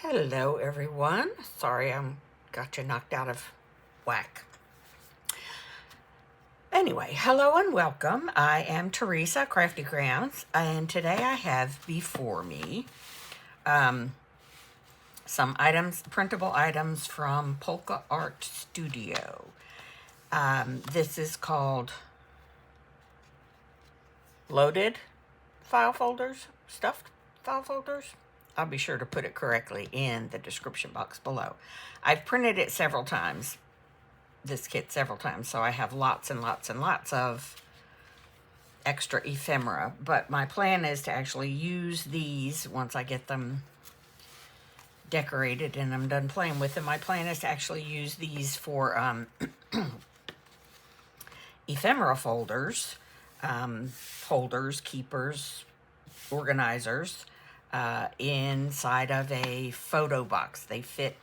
Hello, everyone. Sorry, got you knocked out of whack. Anyway, hello and welcome. I am Teresa, Crafty Crayons, and today I have before me some items, printable items from Polka Art Studio. This is called Loaded File Folders, Stuffed File Folders. I'll be sure to put it correctly in the description box below. I've printed it several times, this kit several times, so I have lots and lots and lots of extra ephemera, but my plan is to actually use these once I get them decorated and I'm done playing with them. My plan is to actually use these for ephemera folders, holders, keepers, organizers, inside of a photo box. They fit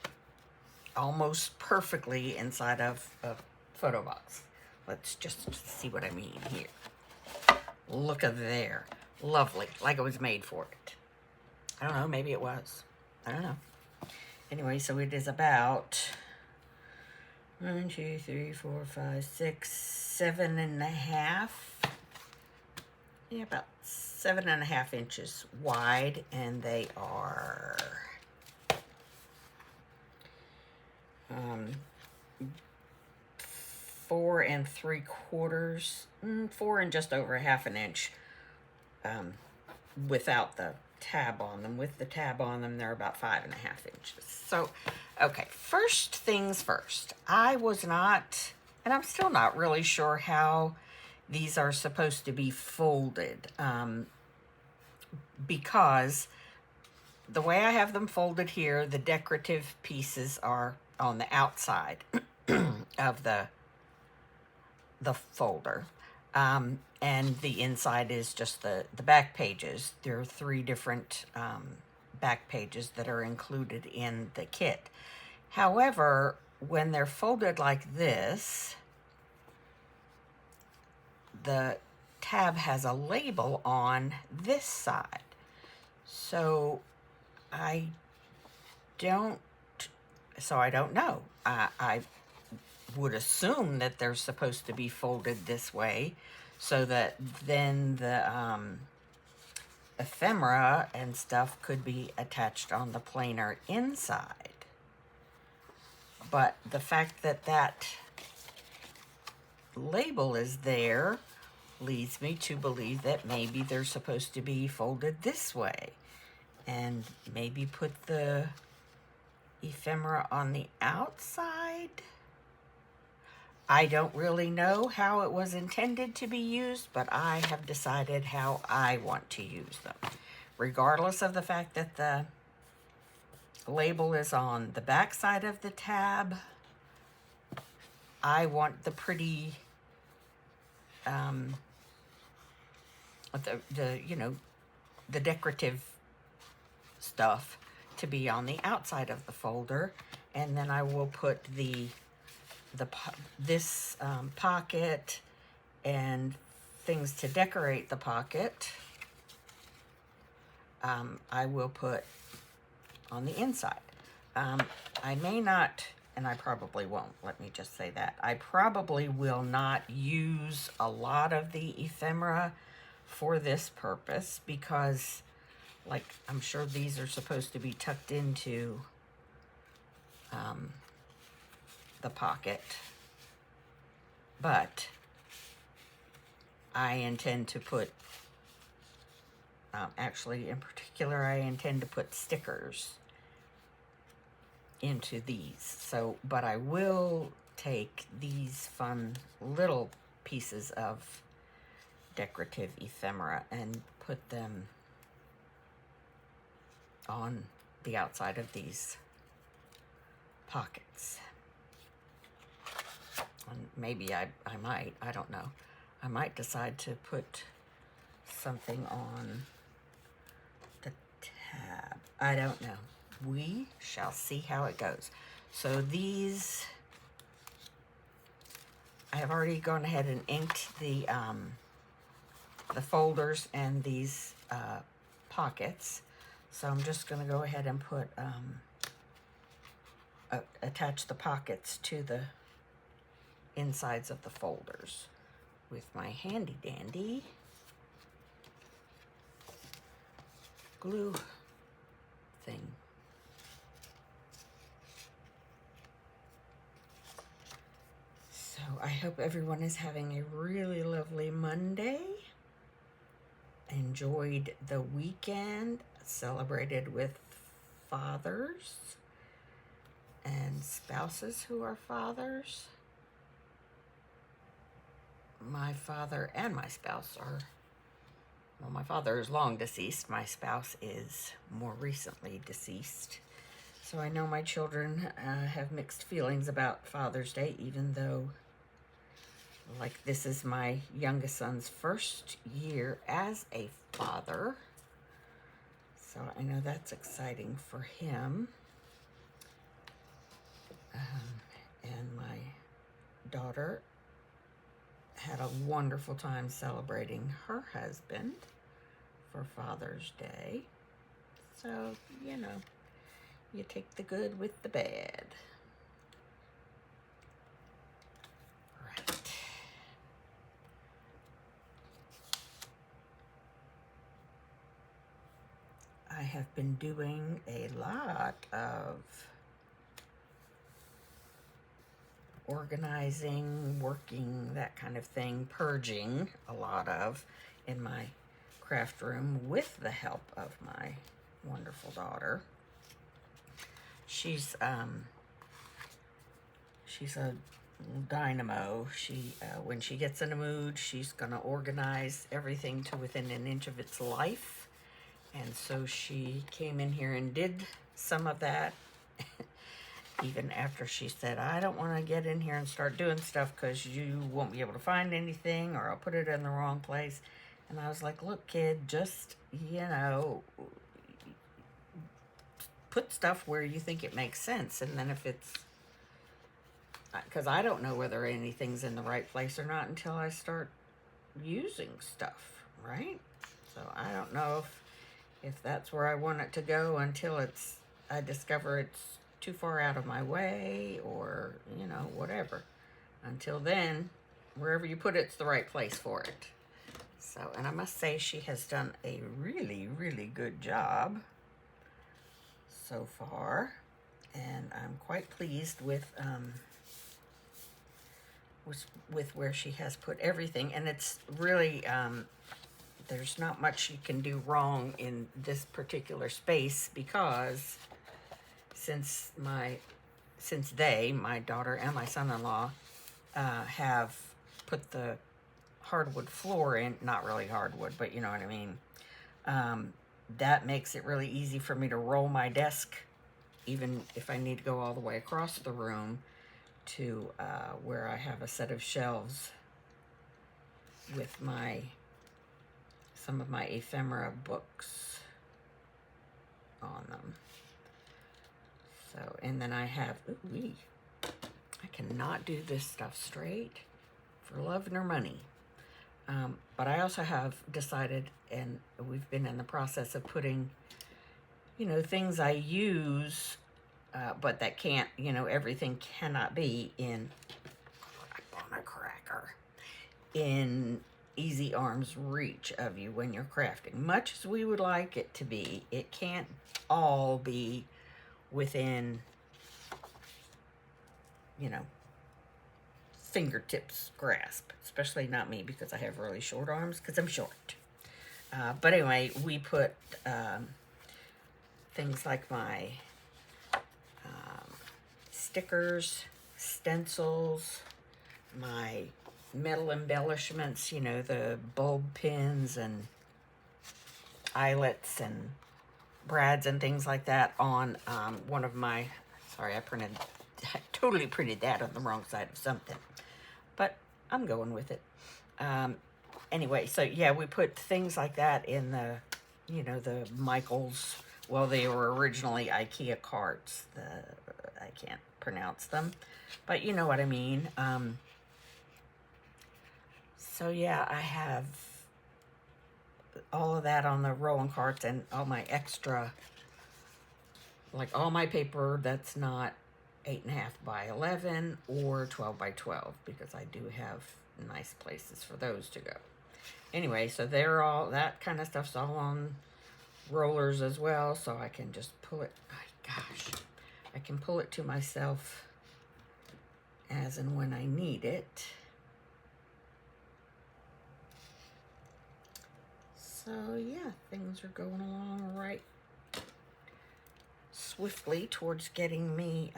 almost perfectly inside of a photo box. Let's just see what I mean here. Look at there. Lovely, like it was made for it. I don't know, maybe it was. I don't know. Anyway, so it is about 1, 2, 3, 4, 5, 6, 7.5. Yeah, about 7.5 inches wide, and they are 4 3/4, 4 and just over 1/2 inch, without the tab on them. With the tab on them, they're about 5.5 inches. So, okay, first things first. I was not, and I'm still not really sure how these are supposed to be folded, because the way I have them folded here, the decorative pieces are on the outside of the folder, and the inside is just the back pages. There are 3 different back pages that are included in the kit. However, when they're folded like this, the tab has a label on this side. So I don't know. I would assume that they're supposed to be folded this way so that then the ephemera and stuff could be attached on the planer inside. But the fact that that label is there leads me to believe that maybe they're supposed to be folded this way, and maybe put the ephemera on the outside. I don't really know how it was intended to be used, but I have decided how I want to use them. Regardless of the fact that the label is on the back side of the tab, I want the pretty, the decorative stuff to be on the outside of the folder, and then I will put this pocket and things to decorate the pocket. I will put on the inside. I may not, and I probably won't, let me just say that. I probably will not use a lot of the ephemera for this purpose because, like, I'm sure these are supposed to be tucked into the pocket. But I intend to put, actually in particular, I intend to put stickers into these. So, but I will take these fun little pieces of decorative ephemera and put them on the outside of these pockets. And maybe I might, I don't know. I might decide to put something on the tab. I don't know. We shall see how it goes. So these, I have already gone ahead and inked the folders and these pockets. So I'm just going to go ahead and put, attach the pockets to the insides of the folders with my handy dandy glue thing. So I hope everyone is having a really lovely Monday. Enjoyed the weekend, celebrated with fathers and spouses who are fathers. My father and my spouse are, well, my father is long deceased. My spouse is more recently deceased. So I know my children have mixed feelings about Father's Day, even though, like, this is my youngest son's first year as a father. So I know that's exciting for him. And my daughter had a wonderful time celebrating her husband for Father's Day. So, you know, you take the good with the bad. Right. I have been doing a lot of organizing, working, that kind of thing, purging a lot of in my craft room with the help of my wonderful daughter. She's a dynamo. She when she gets in a mood, she's gonna organize everything to within an inch of its life. And so she came in here and did some of that. Even after she said, I don't want to get in here and start doing stuff because you won't be able to find anything or I'll put it in the wrong place. And I was like, look, kid, just, you know, put stuff where you think it makes sense. And then if it's, because I don't know whether anything's in the right place or not until I start using stuff, right? So I don't know if that's where I want it to go until I discover it's too far out of my way or, you know, whatever. Until then, wherever you put it's the right place for it. So, and I must say she has done a really, really good job so far. And I'm quite pleased with where she has put everything. And it's really, there's not much you can do wrong in this particular space because since my daughter and my son-in-law, have put the hardwood floor in, not really hardwood, but you know what I mean, that makes it really easy for me to roll my desk, even if I need to go all the way across the room to where I have a set of shelves with some of my ephemera books on them. So, and then I have, I cannot do this stuff straight for love nor money. But I also have decided, and we've been in the process of putting, you know, things I use, but that can't, you know, everything cannot be in, on a cracker, in easy arm's reach of you when you're crafting. Much as we would like it to be, it can't all be within, you know, fingertips grasp, especially not me because I have really short arms because I'm short. But anyway, we put things like my stickers, stencils, my metal embellishments, you know, the bulb pins and eyelets and brads and things like that on one of my, sorry, I totally printed that on the wrong side of something, but I'm going with it. Anyway, so yeah, we put things like that in the, you know, the Michaels, well, they were originally IKEA carts. I can't pronounce them, but you know what I mean. So yeah, I have all of that on the rolling carts and all my extra, like all my paper that's not 8.5 by 11 or 12 by 12, because I do have nice places for those to go. Anyway, so they're all, that kind of stuff's all on rollers as well, so I can just pull it. Oh, gosh, I can pull it to myself as and when I need it. So yeah, things are going along right swiftly towards getting me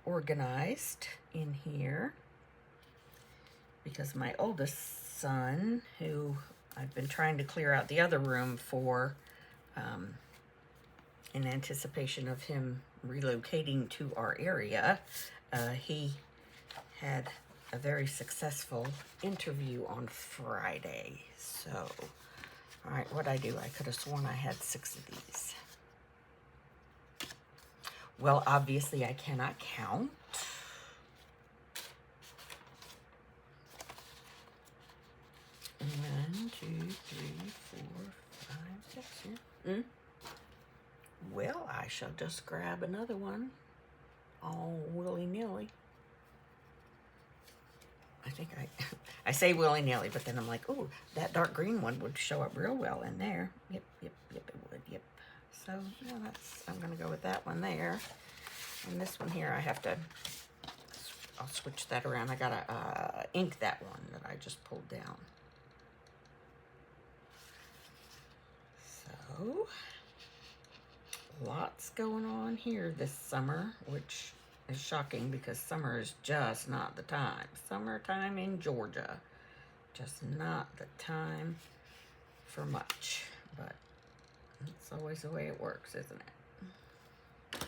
organized in here, because my oldest son, who I've been trying to clear out the other room for in anticipation of him relocating to our area, he had a very successful interview on Friday. So, all right, what'd I do? I could have sworn I had 6 of these. Well, obviously I cannot count. 1, 2, 3, 4, 5, 6. Yeah. Well, I shall just grab another one, all willy-nilly. I think I say willy-nilly, but then I'm like, oh, that dark green one would show up real well in there. Yep, it would, yep. So, yeah, I'm going to go with that one there. And this one here, I'll switch that around. I got to ink that one that I just pulled down. So, lots going on here this summer, which is shocking because summer is just not the time. Summertime in Georgia, just not the time for much, but it's always the way it works, isn't it?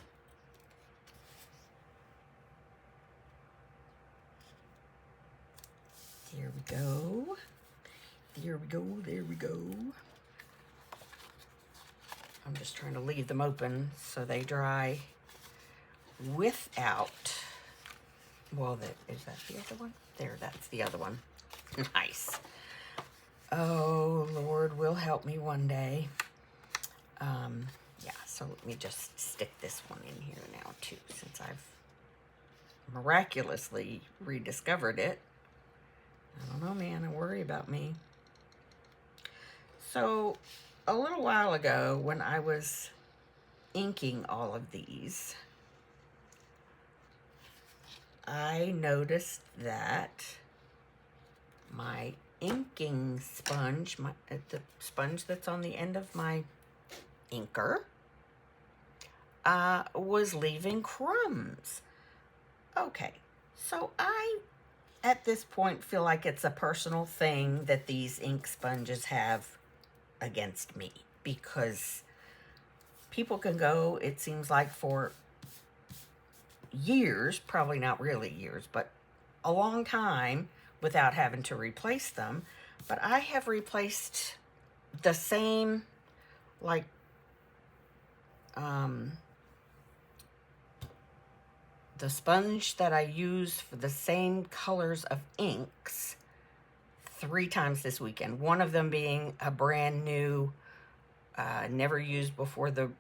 There we go. There we go. There we go. I'm just trying to leave them open so they dry without, well, is that the other one? There, that's the other one. Nice. Oh, Lord will help me one day. Yeah, so let me just stick this one in here now, too, since I've miraculously rediscovered it. I don't know, man. I worry about me. So, a little while ago, when I was inking all of these, I noticed that my inking sponge, the sponge that's on the end of my inker, was leaving crumbs. Okay, so I, at this point, feel like it's a personal thing that these ink sponges have against me, because people can go, it seems like, for years, probably not really years, but a long time without having to replace them. But I have replaced the same, like, the sponge that I use for the same colors of inks 3 times this weekend. One of them being a brand new, never used before, the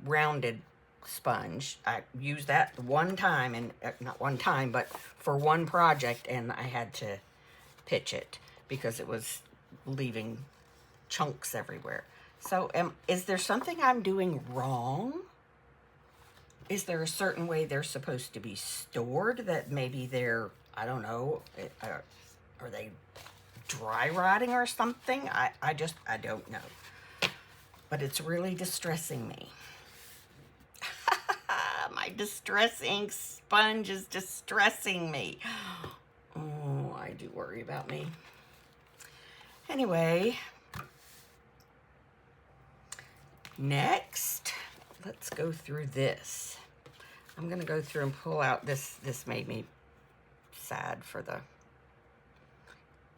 rounded sponge. I used that one time, and not one time, but for one project, and I had to pitch it because it was leaving chunks everywhere. So is there something I'm doing wrong? Is there a certain way they're supposed to be stored that maybe they're, I don't know, are they dry rotting or something? I don't know. But it's really distressing me. My distress ink sponge is distressing me. Oh, I do worry about me. Anyway, next, let's go through this. I'm going to go through and pull out this. This made me sad for the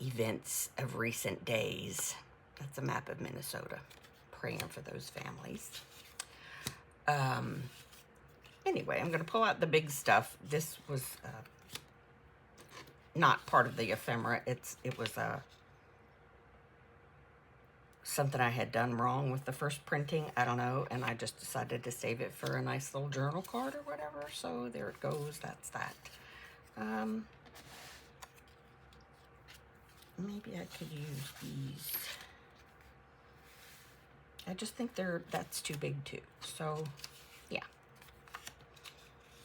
events of recent days. That's a map of Minnesota. Praying for those families. Anyway, I'm going to pull out the big stuff. This was not part of the ephemera. It was a something I had done wrong with the first printing. I don't know. And I just decided to save it for a nice little journal card or whatever. So there it goes. That's that. Maybe I could use these. I just think that's too big too. So yeah.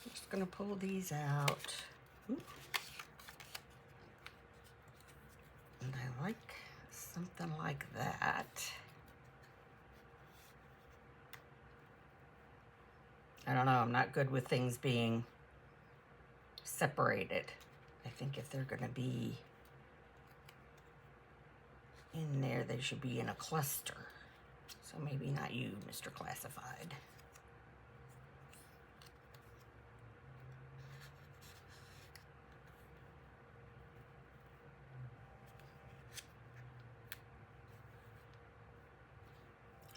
I'm just gonna pull these out. Ooh. And I like something like that. I don't know, I'm not good with things being separated. I think if they're gonna be in there, they should be in a cluster. So maybe not you, Mr. Classified.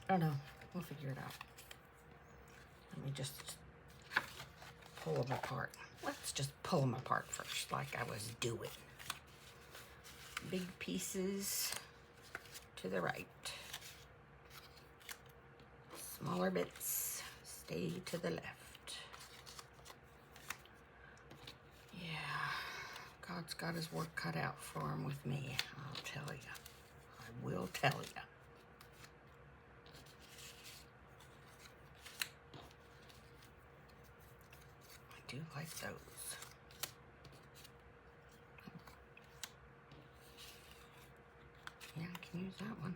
I don't know, we'll figure it out. Let me just pull them apart. Let's just pull them apart first, like I was doing. Big pieces to the right. Smaller bits stay to the left. Yeah, God's got his work cut out for him with me, I'll tell you. I will tell you. I do like those. Yeah, I can use that one.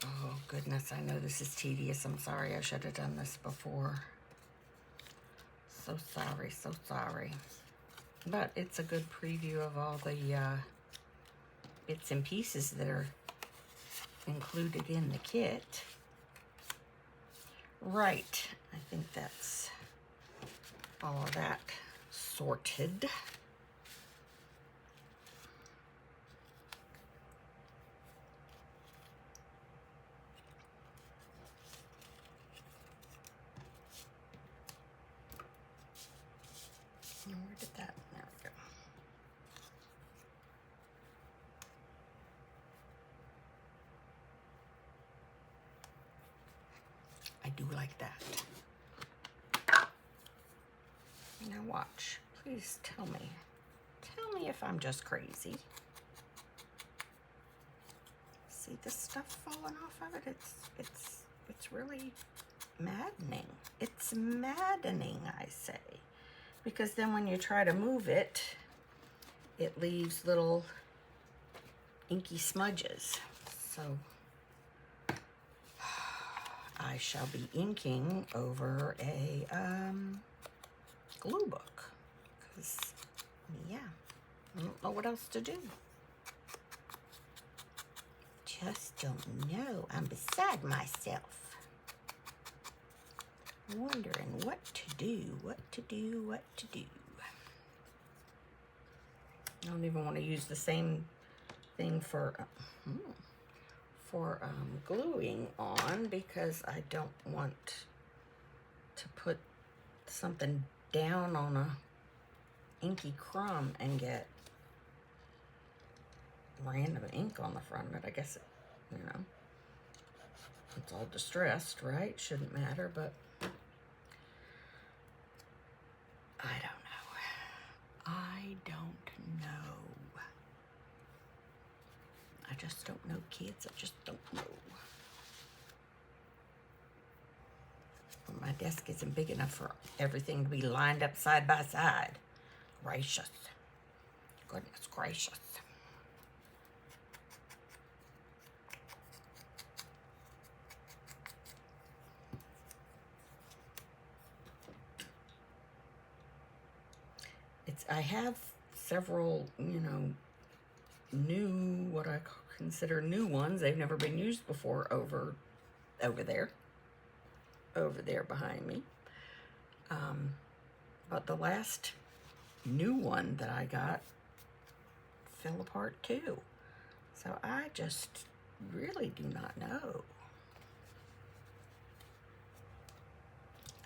Oh goodness, I know this is tedious. I'm sorry, I should have done this before. So sorry, so sorry. But it's a good preview of all the bits and pieces that are included in the kit. Right, I think that's all of that sorted. Where did that? There we go. I do like that. Now watch. Please tell me. Tell me if I'm just crazy. See this stuff falling off of it? It's really maddening. It's maddening, I say. Because then when you try to move it, it leaves little inky smudges. So I shall be inking over a glue book. Because, yeah, I don't know what else to do. Just don't know. I'm beside myself. Wondering what to do, what to do, what to do. I don't even want to use the same thing for gluing on, because I don't want to put something down on a inky crumb and get random ink on the front of it. I guess, it's all distressed, right? Shouldn't matter, but I don't know. I don't know. I just don't know, kids. I just don't know. My desk isn't big enough for everything to be lined up side by side. Gracious. Goodness gracious. I have several, new, what I consider new ones. They've never been used before over there behind me. But the last new one that I got fell apart too. So I just really do not know.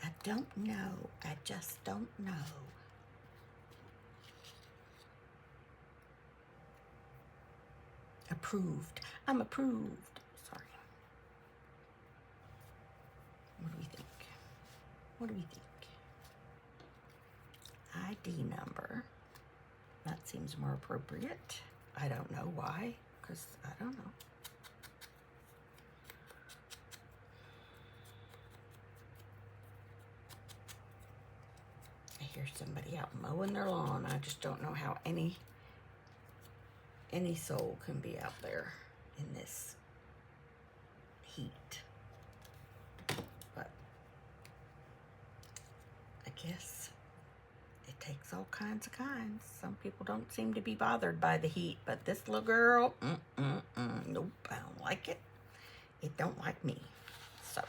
I don't know. I just don't know. approved. I'm approved. Sorry. What do we think? What do we think? ID number. That seems more appropriate. I don't know why, because I don't know. I hear somebody out mowing their lawn. I just don't know how any soul can be out there in this heat. But I guess it takes all kinds of kinds. Some people don't seem to be bothered by the heat, but this little girl, nope, I don't like it. It don't like me. So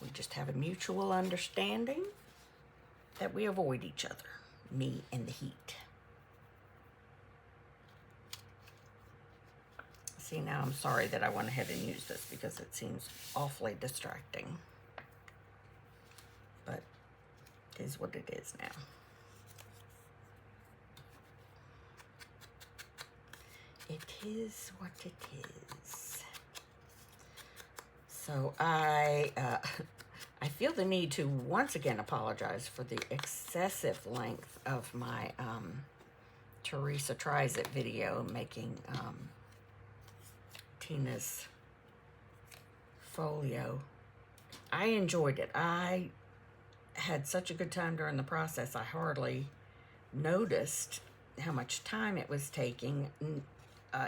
we just have a mutual understanding that we avoid each other, me and the heat. See, now I'm sorry that I went ahead and used this because it seems awfully distracting. But it is what it is now. It is what it is. So I feel the need to once again apologize for the excessive length of my Teresa Tries It video making Tina's folio. I enjoyed it. I had such a good time during the process. I hardly noticed how much time it was taking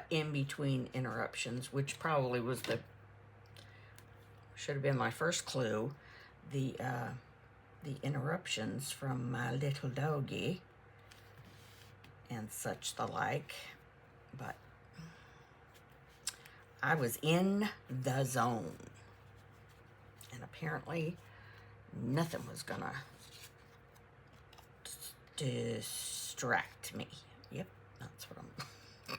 in between interruptions, which probably was should have been my first clue. The interruptions from my little doggy and such the like, but I was in the zone, and apparently nothing was gonna distract me. Yep, that's what I'm.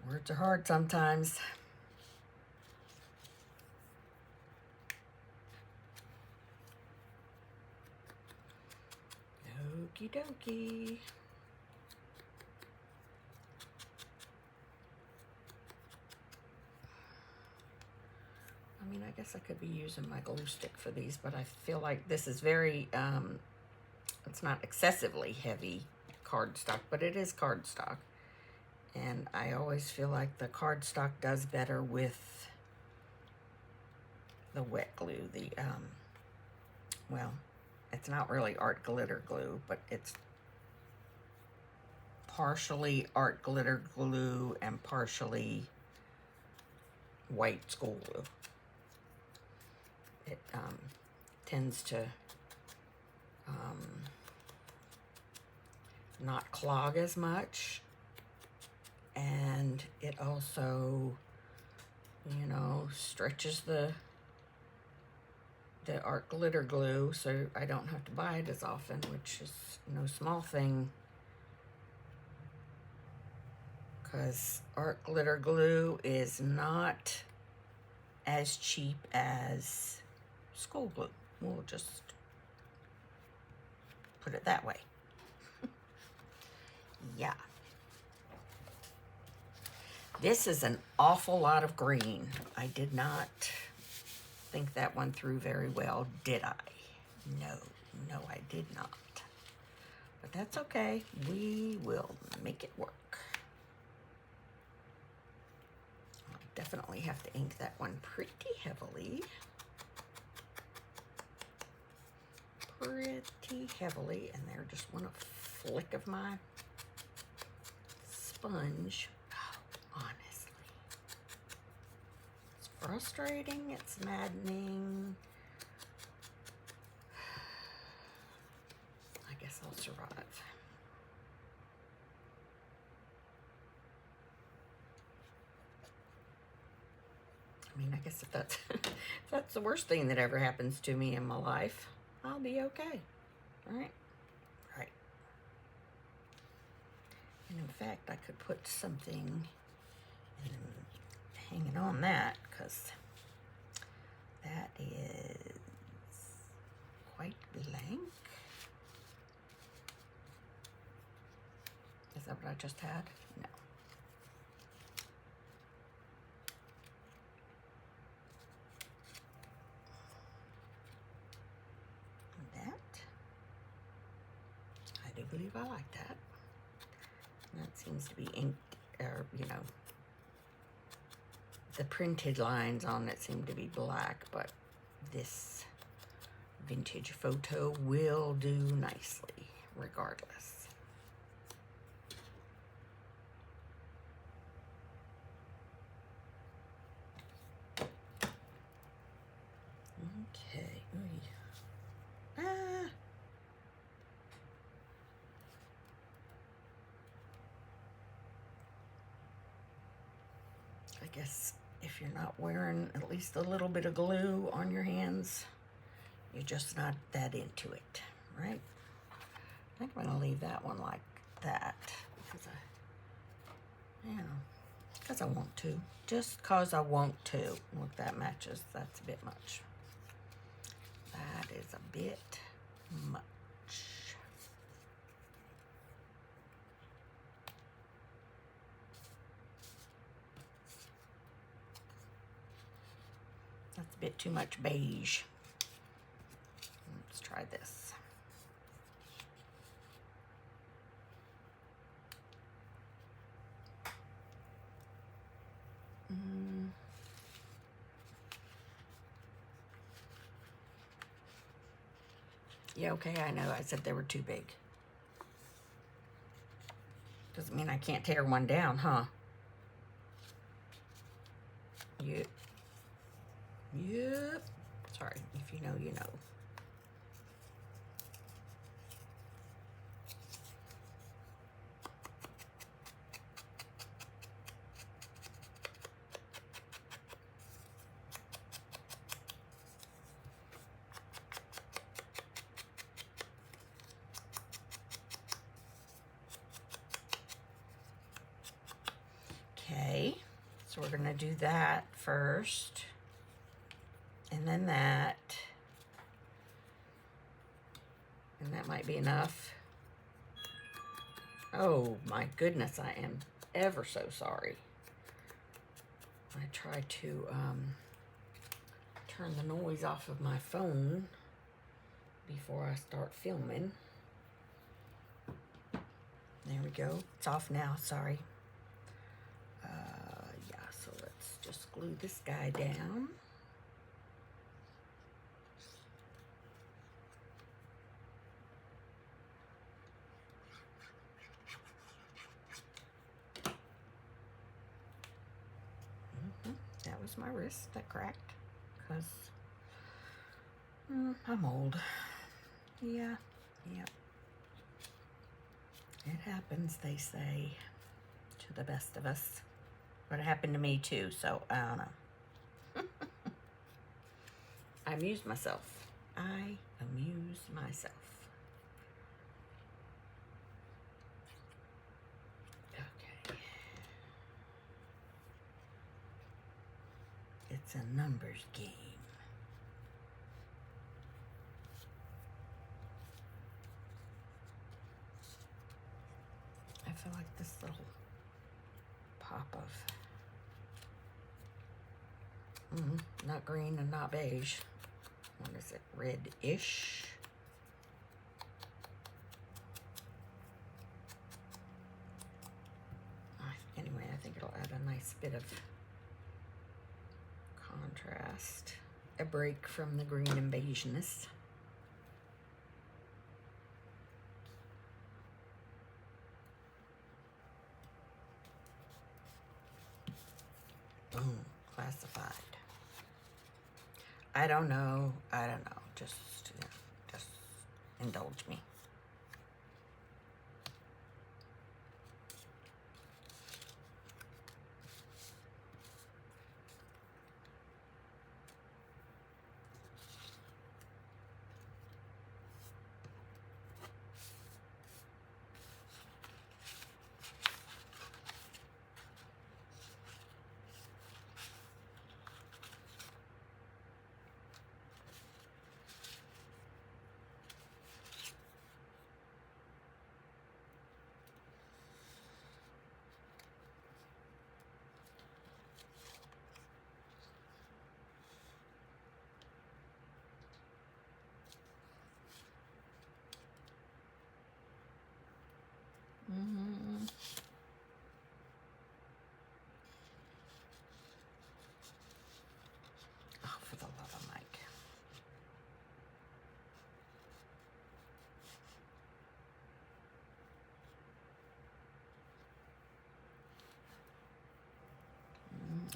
Words are hard sometimes. Okie dokie. I mean, I guess I could be using my glue stick for these, but I feel like this is very, it's not excessively heavy cardstock, but it is cardstock. And I always feel like the cardstock does better with the wet glue. Well, it's not really art glitter glue, but it's partially art glitter glue and partially white school glue. It tends to not clog as much, and it also, you know, stretches the art glitter glue, so I don't have to buy it as often, which is no small thing, because art glitter glue is not as cheap as school glue. We'll just put it that way. Yeah. This is an awful lot of green. I did not think that one through very well, did I? No, I did not. But that's okay. We will make it work. I'll definitely have to ink that one pretty heavily. And there, just want a flick of my sponge. Oh, honestly. It's frustrating, it's maddening. I guess I'll survive. I mean, I guess if that's, if that's the worst thing that ever happens to me in my life, I'll be okay, right? Right. And in fact, I could put something hanging on that, because that is quite blank. Is that what I just had? No. sleeve. I like that. That seems to be inked, or, you know, the printed lines on it seem to be black, but this vintage photo will do nicely regardless. Okay. Ah. I guess if you're not wearing at least a little bit of glue on your hands, you're just not that into it, right? I think I'm gonna leave that one like that because because I want to. Just cause I want to. Look, that matches. That's a bit much. That is a bit much. That's a bit too much beige. Let's try this. Yeah, okay, I know. I said they were too big. Doesn't mean I can't tear one down, huh? Yep. Yep. Sorry, if you know, you know. Okay, so we're gonna do that first, and then that, and that might be enough. Oh my goodness, I am ever so sorry. I try to turn the noise off of my phone before I start filming. There we go, it's off now, sorry. Yeah, so let's just glue this guy down. That was my wrist that cracked because I'm old. Yeah, yep. It happens, they say, to the best of us. But it happened to me too, so I don't know. I amuse myself. I amuse myself. Okay. It's a numbers game. I feel like this little pop of not green and not beige. What is it? Red-ish. Anyway, I think it'll add a nice bit of contrast. A break from the green and beigeness. Boom, classified. I don't know. Just indulge me.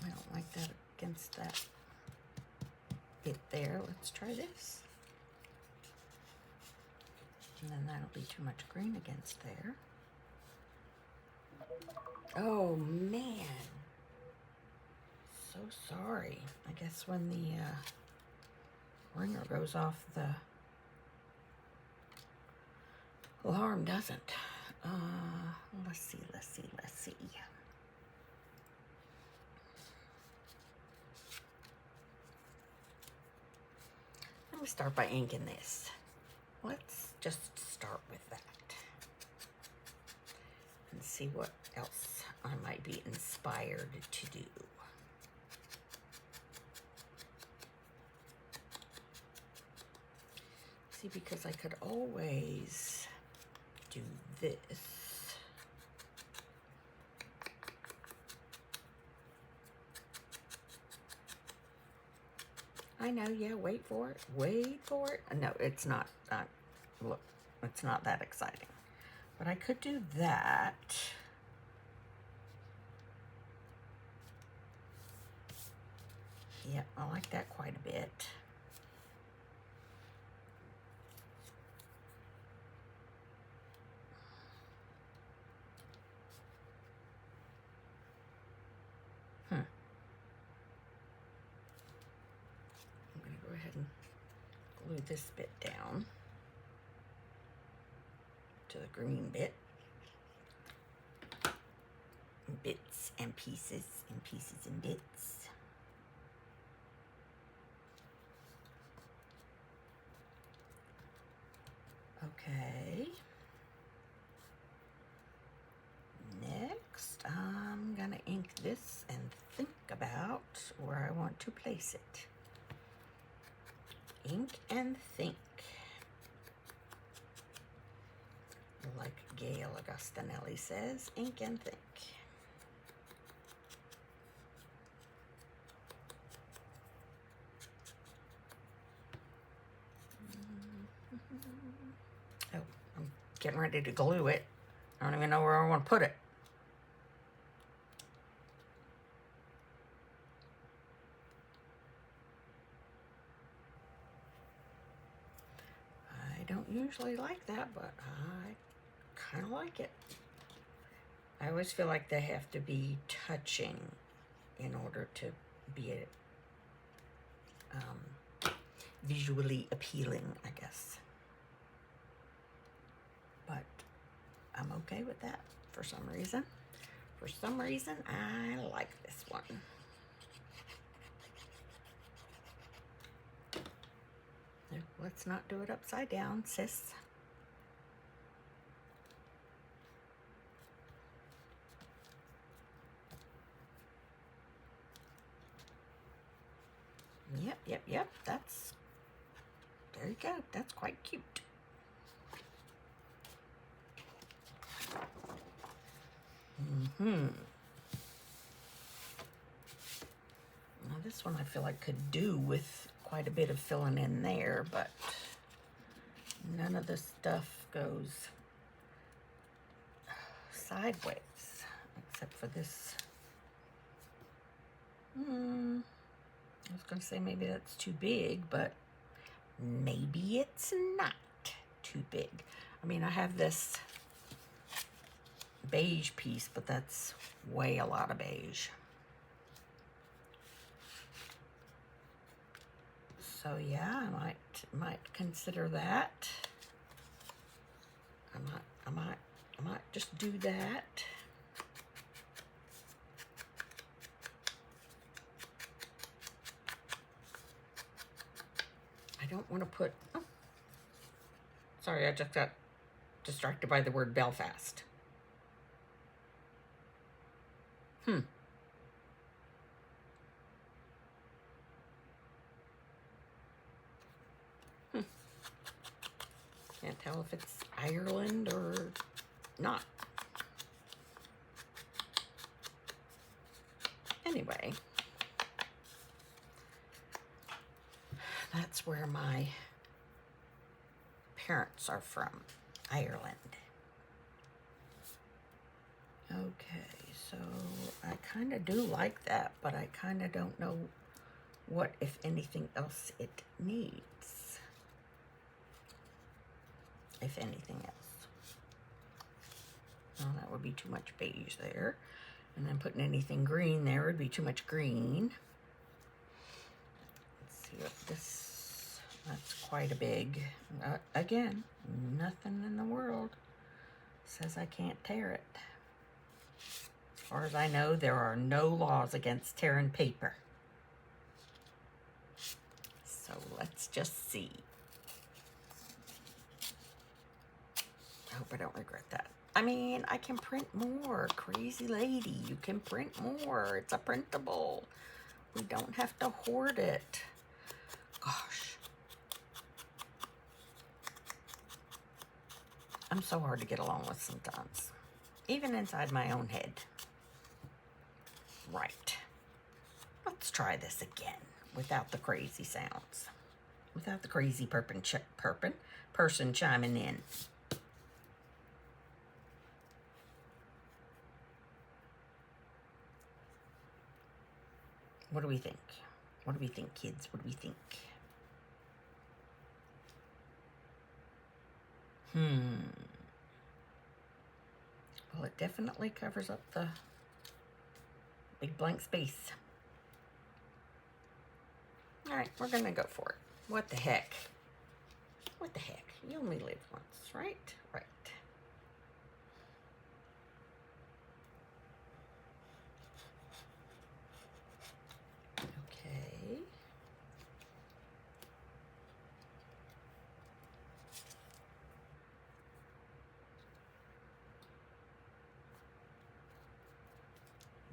I don't like that against that bit there. Let's try this. And then that'll be too much green against there. Oh man. So sorry. I guess when the ringer goes off, the alarm doesn't. Let's see. Let me start by inking this. Let's just start with that and see what else I might be inspired to do. See, because I could always do this. I know, yeah, wait for it. No, it's not, look, it's not that exciting. But I could do that. Yeah, I like that quite a bit. I'm going to go ahead and glue this bit down to the green bit. Bits and pieces and pieces and bits. Okay. Next, I'm gonna ink this and think about where I want to place it. Ink and think. Like Gail Augustinelli says, ink and think. Oh, I'm getting ready to glue it. I don't even know where I want to put it. I don't usually like that, but I kind of like it. I always feel like they have to be touching in order to be visually appealing, I guess. But I'm okay with that for some reason. For some reason, I like this one. Let's not do it upside down, sis. Yep. That's, there you go. That's quite cute. Now this one I feel like could do with quite a bit of filling in there, but none of the stuff goes sideways, except for this. I was going to say maybe that's too big, but maybe it's not too big. I mean, I have this beige piece, but that's way a lot of beige. So yeah, I might consider that. I might just do that. I don't want to put, oh, sorry, I just got distracted by the word Belfast. Can't tell if it's Ireland or not. Anyway, that's where my parents are from, Ireland. Okay, so I kind of do like that, but I kind of don't know what, if anything else, it needs. If anything else. Well, that would be too much beige there. And then putting anything green there would be too much green. Let's see what this, that's quite a big, again, nothing in the world says I can't tear it. As far as I know, there are no laws against tearing paper. So let's just see. I hope I don't regret that. I mean, I can print more. Crazy lady, you can print more. It's a printable. We don't have to hoard it. Gosh. I'm so hard to get along with sometimes. Even inside my own head. Right. Let's try this again without the crazy sounds. Without the crazy person chiming in. What do we think? What do we think, kids? What do we think? Well, it definitely covers up the big blank space. All right, we're gonna go for it. What the heck? What the heck? You only live once, right? Right. Okay.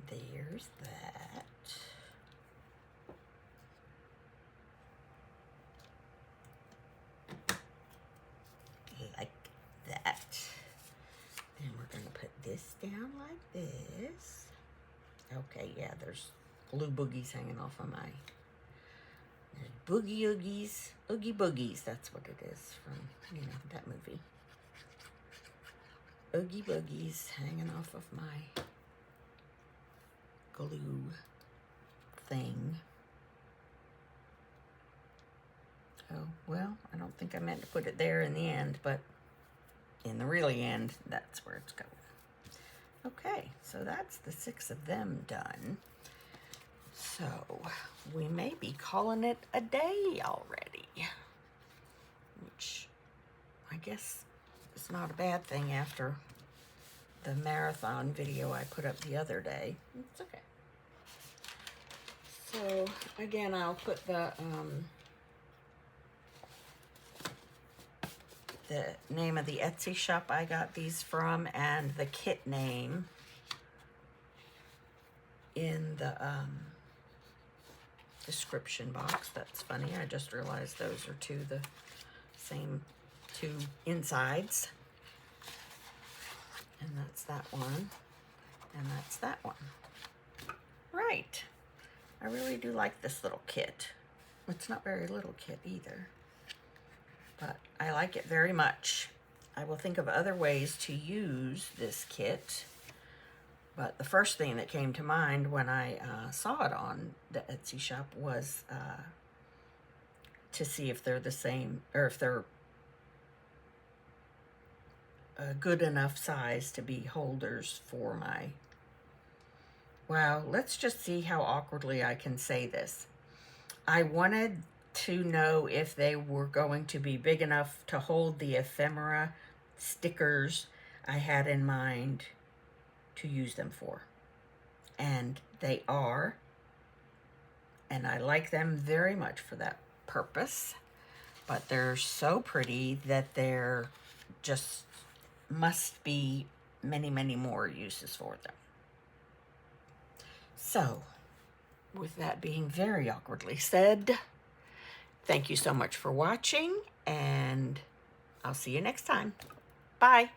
There's that. Like that. Then we're going to put this down like this. Okay, yeah, there's glue boogies hanging off of my... There's boogie oogies, oogie boogies. That's what it is from, you know, that movie. Oogie boogies hanging off of my glue thing. Oh, well, I don't think I meant to put it there in the end, but in the really end, that's where it's going. Okay, so that's the 6 of them done. So we may be calling it a day already, which I guess is not a bad thing after the marathon video I put up the other day. It's okay. So again, I'll put the name of the Etsy shop I got these from and the kit name in the description box. That's funny. I just realized those are the same 2 insides. And that's that one. And that's that one. Right. I really do like this little kit. It's not very little kit either, but I like it very much. I will think of other ways to use this kit, but the first thing that came to mind when I saw it on the Etsy shop was to see if they're the same, or if they're a good enough size to be holders for my... Wow, let's just see how awkwardly I can say this. I wanted to know if they were going to be big enough to hold the ephemera stickers I had in mind to use them for. And they are. And I like them very much for that purpose. But they're so pretty that there just must be many, many more uses for them. So, with that being very awkwardly said, thank you so much for watching, and I'll see you next time. Bye.